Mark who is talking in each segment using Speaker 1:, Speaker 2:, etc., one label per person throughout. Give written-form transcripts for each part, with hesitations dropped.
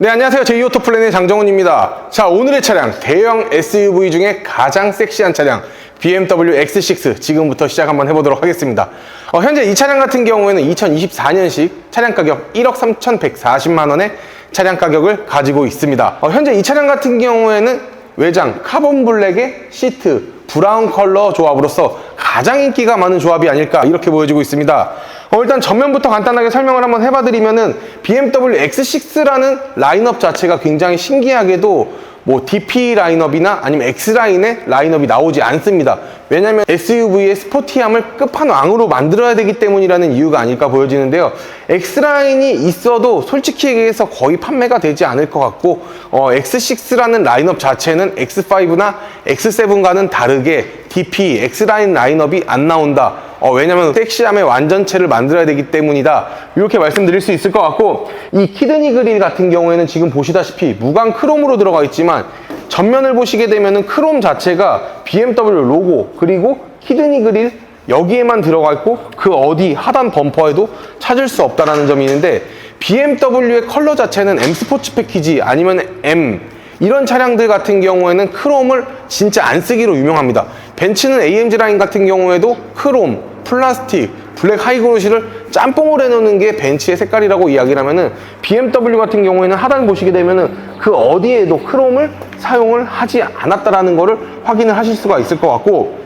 Speaker 1: 네, 안녕하세요. 제이오토플랜의 장정훈입니다. 자, 오늘의 차량, 대형 SUV 중에 가장 섹시한 차량, BMW X6 지금부터 시작 한번 해보도록 하겠습니다. 현재 이 차량 같은 경우에는 2024년식 차량 가격 1억 3,140만 원의 차량 가격을 가지고 있습니다. 현재 이 차량 같은 경우에는 외장 카본 블랙의 시트, 브라운 컬러 조합으로서 가장 인기가 많은 조합이 아닐까 이렇게 보여지고 있습니다. 일단 전면부터 간단하게 설명을 한번 해봐드리면은 BMW X6라는 라인업 자체가 굉장히 신기하게도 뭐 DP 라인업이나 아니면 X라인의 라인업이 나오지 않습니다. 왜냐면 SUV의 스포티함을 끝판왕으로 만들어야 되기 때문이라는 이유가 아닐까 보여지는데요. X라인이 있어도 솔직히 얘기해서 거의 판매가 되지 않을 것 같고 X6라는 라인업 자체는 X5나 X7과는 다르게 DP, X라인 라인업이 안 나온다. 왜냐면 섹시함의 완전체를 만들어야 되기 때문이다. 이렇게 말씀드릴 수 있을 것 같고, 이 키드니 그릴 같은 경우에는 지금 보시다시피 무광 크롬으로 들어가 있지만 전면을 보시게 되면은 크롬 자체가 BMW 로고 그리고 키드니 그릴 여기에만 들어가 있고 그 어디 하단 범퍼에도 찾을 수 없다는 점이 있는데, BMW의 컬러 자체는 M 스포츠 패키지 아니면 M 이런 차량들 같은 경우에는 크롬을 진짜 안 쓰기로 유명합니다. 벤츠는 AMG 라인 같은 경우에도 크롬, 플라스틱, 블랙 하이그로시를 짬뽕을 해놓는 게 벤츠의 색깔이라고 이야기를 하면은, BMW 같은 경우에는 하단 보시게 되면은 그 어디에도 크롬을 사용을 하지 않았다라는 거를 확인을 하실 수가 있을 것 같고,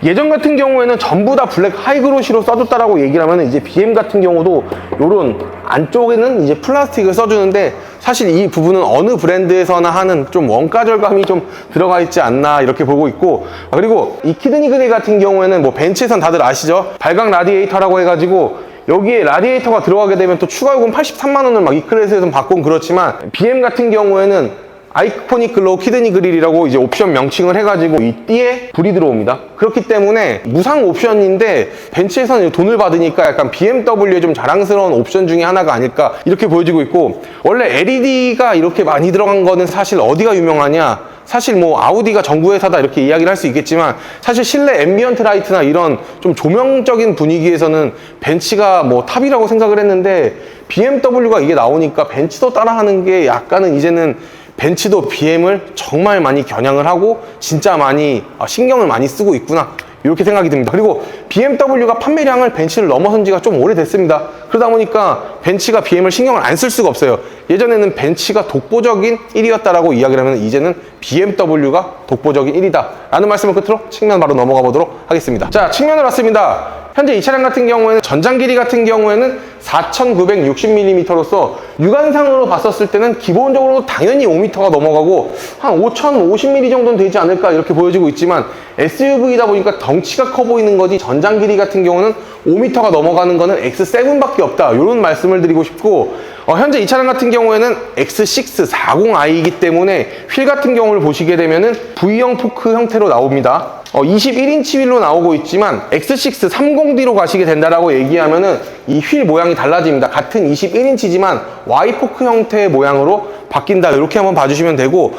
Speaker 1: 예전 같은 경우에는 전부 다 블랙 하이그로시로 써줬다라고 얘기를 하면 이제 BM 같은 경우도 요런 안쪽에는 이제 플라스틱을 써주는데, 사실 이 부분은 어느 브랜드에서나 하는 좀 원가 절감이 좀 들어가 있지 않나 이렇게 보고 있고, 그리고 이 키드니 그릴 같은 경우에는 뭐 벤츠에선 다들 아시죠? 발광 라디에이터라고 해가지고 여기에 라디에이터가 들어가게 되면 또 추가 요금 83만 원을 막 이 클래스에서는 받곤 그렇지만, BM 같은 경우에는 아이코닉 글로우 키드니 그릴이라고 이제 옵션 명칭을 해가지고 이 띠에 불이 들어옵니다. 그렇기 때문에 무상 옵션인데 벤츠에서는 돈을 받으니까 약간 BMW의 좀 자랑스러운 옵션 중에 하나가 아닐까 이렇게 보여지고 있고, 원래 LED가 이렇게 많이 들어간 거는 사실 어디가 유명하냐, 사실 뭐 아우디가 전구 회사다 이렇게 이야기를 할 수 있겠지만, 사실 실내 앰비언트 라이트나 이런 좀 조명적인 분위기에서는 벤츠가 뭐 탑이라고 생각을 했는데, BMW가 이게 나오니까 벤츠도 따라하는 게 약간은 이제는 벤츠도 BM을 정말 많이 겨냥을 하고 진짜 많이 신경을 많이 쓰고 있구나 이렇게 생각이 듭니다. 그리고 BMW가 판매량을 벤츠를 넘어선 지가 좀 오래됐습니다. 그러다 보니까 벤츠가 BM을 신경을 안 쓸 수가 없어요. 예전에는 벤츠가 독보적인 1위였다라고 이야기를 하면, 이제는 BMW가 독보적인 1위다 라는 말씀을 끝으로 측면 바로 넘어가 보도록 하겠습니다. 자, 측면을 왔습니다. 현재 이 차량 같은 경우에는 전장 길이 같은 경우에는 4,960mm로서 육안상으로 봤었을 때는 기본적으로 당연히 5m가 넘어가고 한 5,050mm 정도는 되지 않을까 이렇게 보여지고 있지만, SUV이다 보니까 덩치가 커 보이는 거지 전장 길이 같은 경우는 5m가 넘어가는 거는 X7밖에 없다, 이런 말씀을 드리고 싶고, 현재 이 차량 같은 경우에는 X6 40i이기 때문에 휠 같은 경우를 보시게 되면은 V형 포크 형태로 나옵니다. 21인치 휠로 나오고 있지만 X6 30D로 가시게 된다라고 얘기하면은 이 휠 모양이 달라집니다. 같은 21인치지만 Y포크 형태의 모양으로 바뀐다, 이렇게 한번 봐주시면 되고,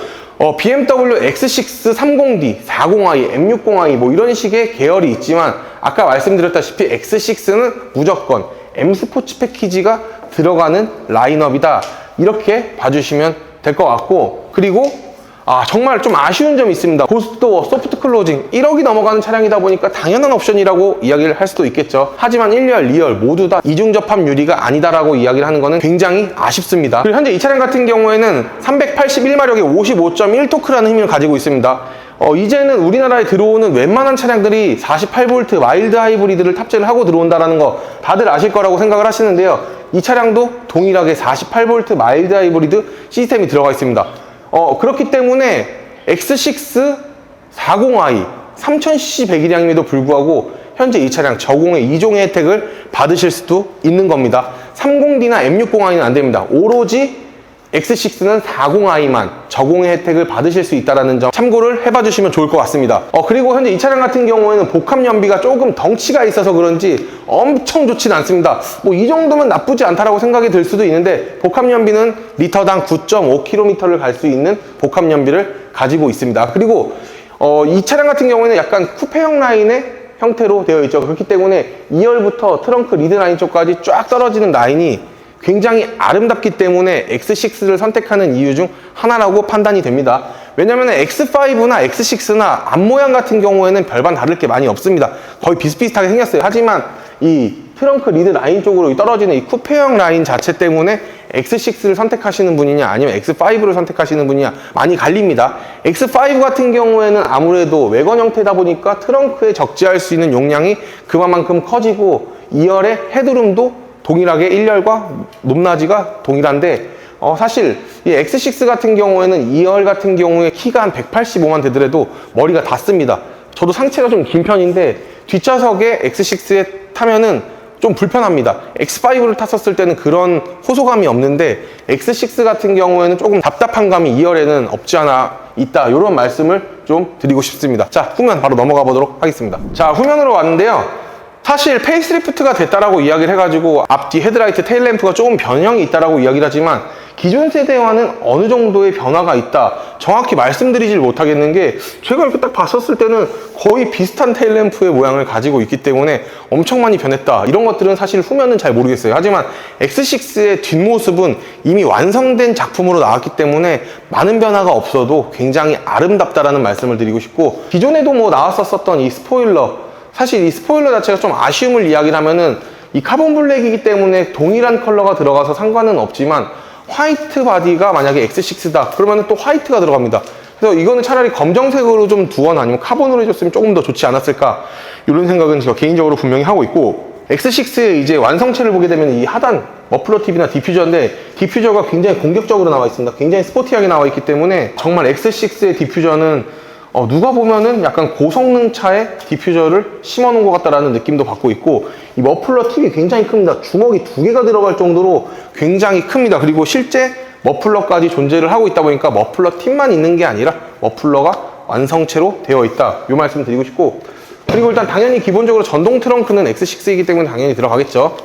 Speaker 1: BMW X6 30D, 40i, M60i 뭐 이런 식의 계열이 있지만, 아까 말씀드렸다시피 X6는 무조건 M 스포츠 패키지가 들어가는 라인업이다, 이렇게 봐주시면 될 것 같고, 그리고 정말 좀 아쉬운 점이 있습니다. 고속도어, 소프트 클로징 1억이 넘어가는 차량이다 보니까 당연한 옵션이라고 이야기를 할 수도 있겠죠. 하지만 1열, 2열 모두 다 이중접합 유리가 아니다라고 이야기를 하는 거는 굉장히 아쉽습니다. 그리고 현재 이 차량 같은 경우에는 381마력의 55.1토크라는 힘을 가지고 있습니다. 이제는 우리나라에 들어오는 웬만한 차량들이 48V 마일드 하이브리드를 탑재를 하고 들어온다는 거 다들 아실 거라고 생각을 하시는데요. 이 차량도 동일하게 48V 마일드 하이브리드 시스템이 들어가 있습니다. 그렇기 때문에 X6 40i 3000cc 배기량임에도 불구하고 현재 이 차량 저공해 2종의 혜택을 받으실 수도 있는 겁니다. 30D나 M60i는 안 됩니다. 오로지 X6는 40i만 저공해 혜택을 받으실 수 있다는 점 참고를 해봐 주시면 좋을 것 같습니다. 그리고 현재 이 차량 같은 경우에는 복합 연비가 조금 덩치가 있어서 그런지 엄청 좋진 않습니다. 뭐 이 정도면 나쁘지 않다라고 생각이 들 수도 있는데, 복합 연비는 리터당 9.5km를 갈 수 있는 복합 연비를 가지고 있습니다. 그리고 이 차량 같은 경우에는 약간 쿠페형 라인의 형태로 되어 있죠. 그렇기 때문에 2열부터 트렁크 리드 라인 쪽까지 쫙 떨어지는 라인이 굉장히 아름답기 때문에 X6를 선택하는 이유 중 하나라고 판단이 됩니다. 왜냐면 X5나 X6나 앞모양 같은 경우에는 별반 다를 게 많이 없습니다. 거의 비슷비슷하게 생겼어요. 하지만 이 트렁크 리드 라인 쪽으로 떨어지는 이 쿠페형 라인 자체 때문에 X6를 선택하시는 분이냐 아니면 X5를 선택하시는 분이냐 많이 갈립니다. X5 같은 경우에는 아무래도 외관 형태다 보니까 트렁크에 적재할 수 있는 용량이 그만큼 커지고 2열의 헤드룸도 동일하게 1열과 높낮이가 동일한데 사실 이 X6 같은 경우에는 2열 같은 경우에 키가 한 185만 되더라도 머리가 닿습니다. 저도 상체가 좀 긴 편인데 뒷좌석에 X6에 타면은 좀 불편합니다. X5를 탔었을 때는 그런 호소감이 없는데 X6 같은 경우에는 조금 답답한 감이 2열에는 없지 않아 있다. 이런 말씀을 좀 드리고 싶습니다. 자, 후면 바로 넘어가 보도록 하겠습니다. 자, 후면으로 왔는데요. 사실 페이스리프트가 됐다라고 이야기를 해가지고 앞뒤 헤드라이트, 테일램프가 조금 변형이 있다라고 이야기를 하지만 기존 세대와는 어느 정도의 변화가 있다. 정확히 말씀드리질 못하겠는 게 제가 이렇게 딱 봤었을 때는 거의 비슷한 테일램프의 모양을 가지고 있기 때문에 엄청 많이 변했다. 이런 것들은 사실 후면은 잘 모르겠어요. 하지만 X6의 뒷모습은 이미 완성된 작품으로 나왔기 때문에 많은 변화가 없어도 굉장히 아름답다라는 말씀을 드리고 싶고 기존에도 뭐 나왔었던 이 스포일러 사실 이 스포일러 자체가 좀 아쉬움을 이야기를 하면은 이 카본 블랙이기 때문에 동일한 컬러가 들어가서 상관은 없지만 화이트 바디가 만약에 X6다 그러면 또 화이트가 들어갑니다. 그래서 이거는 차라리 검정색으로 좀 두거나 아니면 카본으로 해줬으면 조금 더 좋지 않았을까 이런 생각은 제가 개인적으로 분명히 하고 있고 X6의 이제 완성체를 보게 되면 이 하단 머플러 팁이나 디퓨저인데 디퓨저가 굉장히 공격적으로 나와 있습니다. 굉장히 스포티하게 나와 있기 때문에 정말 X6의 디퓨저는 누가 보면은 약간 고성능 차에 디퓨저를 심어놓은 것 같다라는 느낌도 받고 있고 이 머플러 팁이 굉장히 큽니다. 주먹이 2개가 들어갈 정도로 굉장히 큽니다. 그리고 실제 머플러까지 존재를 하고 있다 보니까 머플러 팁만 있는 게 아니라 머플러가 완성체로 되어 있다. 이 말씀 드리고 싶고 그리고 일단 당연히 기본적으로 전동 트렁크는 X6이기 때문에 당연히 들어가겠죠.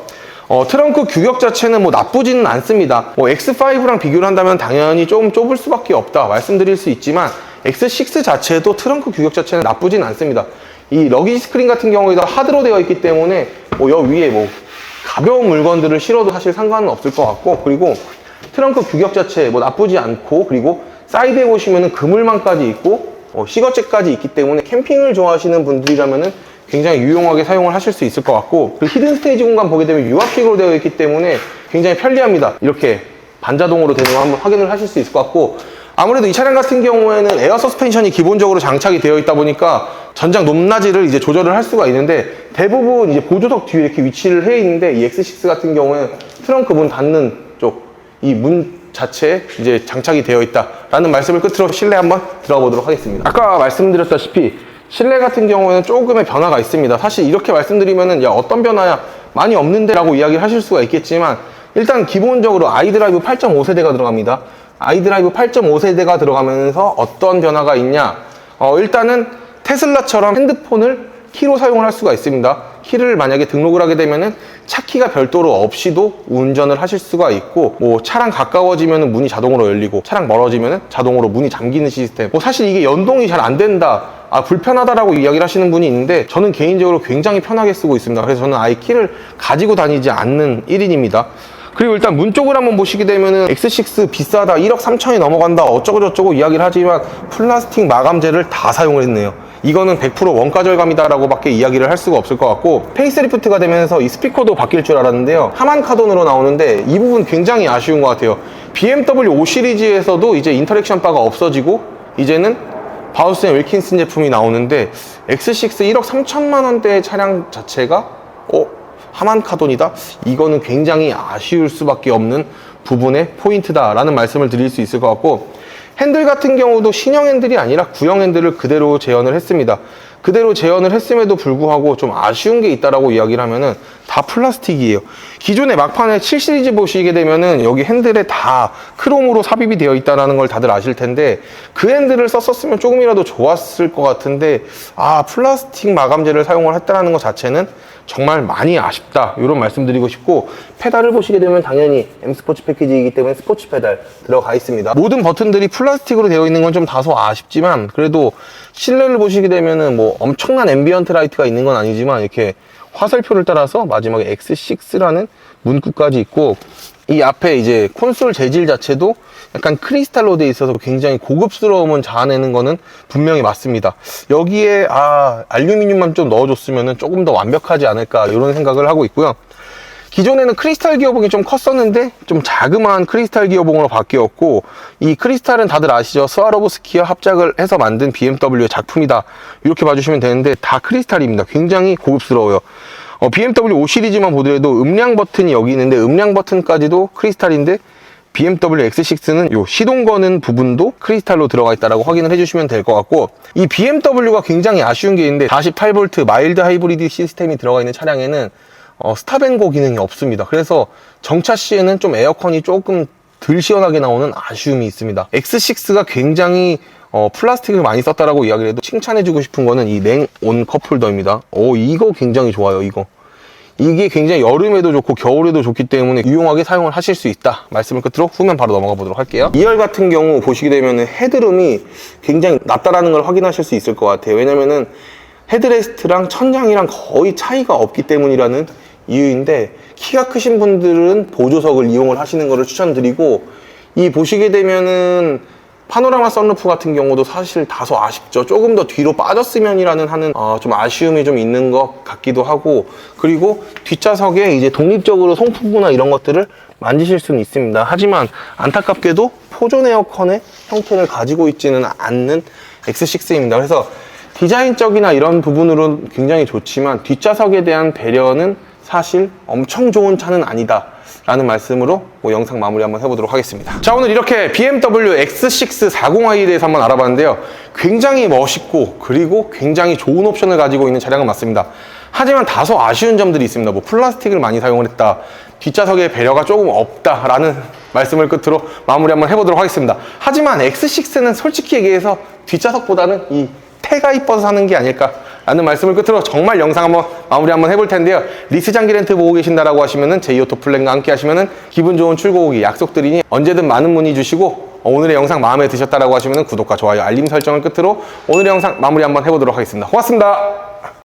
Speaker 1: 트렁크 규격 자체는 뭐 나쁘지는 않습니다. X5랑 비교를 한다면 당연히 좀 좁을 수밖에 없다 말씀드릴 수 있지만 X6 자체도 트렁크 규격 자체는 나쁘진 않습니다. 이 러기지 스크린 같은 경우에도 하드로 되어 있기 때문에 여 위에 뭐 가벼운 물건들을 실어도 사실 상관은 없을 것 같고 그리고 트렁크 규격 자체 뭐 나쁘지 않고 그리고 사이드에 보시면은 그물망까지 있고 시거잭까지 있기 때문에 캠핑을 좋아하시는 분들이라면은 굉장히 유용하게 사용을 하실 수 있을 것 같고 그리고 히든 스테이지 공간 보게 되면 유압식으로 되어 있기 때문에 굉장히 편리합니다. 이렇게 반자동으로 되는 거 한번 확인을 하실 수 있을 것 같고 아무래도 이 차량 같은 경우에는 에어 서스펜션이 기본적으로 장착이 되어 있다 보니까 전장 높낮이를 이제 조절을 할 수가 있는데 대부분 이제 보조석 뒤에 이렇게 위치를 해 있는데 이 X6 같은 경우에는 트렁크 문 닫는 쪽 이 문 자체에 이제 장착이 되어 있다라는 말씀을 끝으로 실내 한번 들어가 보도록 하겠습니다. 아까 말씀드렸다시피 실내 같은 경우에는 조금의 변화가 있습니다. 사실 이렇게 말씀드리면은 야 어떤 변화야 많이 없는데 라고 이야기를 하실 수가 있겠지만 일단 기본적으로 아이드라이브 8.5세대가 들어갑니다. 아이드라이브 8.5세대가 들어가면서 어떤 변화가 있냐 일단은 테슬라처럼 핸드폰을 키로 사용을 할 수가 있습니다. 키를 만약에 등록을 하게 되면은 차키가 별도로 없이도 운전을 하실 수가 있고 뭐 차랑 가까워지면 문이 자동으로 열리고 차랑 멀어지면 자동으로 문이 잠기는 시스템 사실 이게 연동이 잘 안 된다 불편하다라고 이야기를 하시는 분이 있는데 저는 개인적으로 굉장히 편하게 쓰고 있습니다. 그래서 저는 아예 키를 가지고 다니지 않는 1인입니다. 그리고 일단 문 쪽을 한번 보시게 되면은 X6 비싸다 1억 3천이 넘어간다 어쩌고저쩌고 이야기를 하지만 플라스틱 마감재를 다 사용을 했네요. 이거는 100% 원가 절감이다 라고 밖에 이야기를 할 수가 없을 것 같고 페이스리프트가 되면서 이 스피커도 바뀔 줄 알았는데요. 하만 카돈으로 나오는데 이 부분 굉장히 아쉬운 것 같아요. BMW 5 시리즈에서도 이제 인터랙션 바가 없어지고 이제는 바우스 앤 윌킨슨 제품이 나오는데 X6 1억 3천만 원대의 차량 자체가 하만 카돈이다? 이거는 굉장히 아쉬울 수밖에 없는 부분의 포인트다 라는 말씀을 드릴 수 있을 것 같고 핸들 같은 경우도 신형 핸들이 아니라 구형 핸들을 그대로 재현을 했습니다. 그대로 재현을 했음에도 불구하고 좀 아쉬운 게 있다라고 이야기를 하면은 다 플라스틱이에요. 기존의 막판에 7 시리즈 보시게 되면은 여기 핸들에 다 크롬으로 삽입이 되어 있다는 걸 다들 아실 텐데 그 핸들을 썼었으면 조금이라도 좋았을 것 같은데 플라스틱 마감재를 사용을 했다는 것 자체는 정말 많이 아쉽다 이런 말씀드리고 싶고 페달을 보시게 되면 당연히 M 스포츠 패키지이기 때문에 스포츠 페달 들어가 있습니다. 모든 버튼들이 플라스틱으로 되어 있는 건 좀 다소 아쉽지만 그래도 실내를 보시게 되면은 뭐 엄청난 앰비언트 라이트가 있는 건 아니지만 이렇게 화살표를 따라서 마지막에 X6라는 문구까지 있고 이 앞에 이제 콘솔 재질 자체도 약간 크리스탈로 돼 있어서 굉장히 고급스러움은 자아내는 거는 분명히 맞습니다. 여기에 알루미늄만 좀 넣어줬으면 조금 더 완벽하지 않을까 이런 생각을 하고 있고요. 기존에는 크리스탈 기어봉이 좀 컸었는데 좀 자그마한 크리스탈 기어봉으로 바뀌었고, 이 크리스탈은 다들 아시죠? 스와로브스키와 합작을 해서 만든 BMW의 작품이다, 이렇게 봐주시면 되는데 다 크리스탈입니다. 굉장히 고급스러워요. BMW 5 시리즈만 보더라도 음량 버튼이 여기 있는데 음량 버튼까지도 크리스탈인데, BMW X6는 요 시동 거는 부분도 크리스탈로 들어가 있다라고 확인을 해주시면 될 것 같고, 이 BMW가 굉장히 아쉬운 게 있는데 48V 마일드 하이브리드 시스템이 들어가 있는 차량에는 스탑앤고 기능이 없습니다. 그래서 정차 시에는 좀 에어컨이 조금 덜 시원하게 나오는 아쉬움이 있습니다. X6가 굉장히 플라스틱을 많이 썼다라고 이야기를 해도 칭찬해주고 싶은 거는 이 냉온 컵홀더입니다. 이거 굉장히 좋아요. 이게 굉장히 여름에도 좋고 겨울에도 좋기 때문에 유용하게 사용을 하실 수 있다 말씀을 끝으로 후면 바로 넘어가 보도록 할게요. 2열 같은 경우 보시게 되면 헤드룸이 굉장히 낮다라는 걸 확인하실 수 있을 것 같아요. 왜냐면은 헤드레스트랑 천장이랑 거의 차이가 없기 때문이라는 이유인데, 키가 크신 분들은 보조석을 이용을 하시는 것을 추천드리고, 이 보시게 되면은 파노라마 선루프 같은 경우도 사실 다소 아쉽죠. 조금 더 뒤로 빠졌으면이라는 하는 좀 아쉬움이 좀 있는 것 같기도 하고, 그리고 뒷좌석에 이제 독립적으로 송풍구나 이런 것들을 만지실 수는 있습니다. 하지만 안타깝게도 포존 에어컨의 형태를 가지고 있지는 않는 X6입니다. 그래서 디자인적이나 이런 부분으로 굉장히 좋지만 뒷좌석에 대한 배려는 사실 엄청 좋은 차는 아니다 라는 말씀으로 영상 마무리 한번 해보도록 하겠습니다. 자, 오늘 이렇게 BMW X6 40i에 대해서 한번 알아봤는데요. 굉장히 멋있고 그리고 굉장히 좋은 옵션을 가지고 있는 차량은 맞습니다. 하지만 다소 아쉬운 점들이 있습니다. 플라스틱을 많이 사용을 했다, 뒷좌석에 배려가 조금 없다 라는 말씀을 끝으로 마무리 한번 해보도록 하겠습니다. 하지만 X6는 솔직히 얘기해서 뒷좌석보다는 이 태가 이뻐서 사는 게 아닐까 라는 말씀을 끝으로 정말 영상 한번 마무리 한번 해볼 텐데요. 리스 장기 렌트 보고 계신다라고 하시면은 제이오토 플랜과 함께 하시면은 기분 좋은 출고 오기 약속드리니 언제든 많은 문의 주시고, 오늘의 영상 마음에 드셨다라고 하시면은 구독과 좋아요, 알림 설정을 끝으로 오늘의 영상 마무리 한번 해보도록 하겠습니다. 고맙습니다.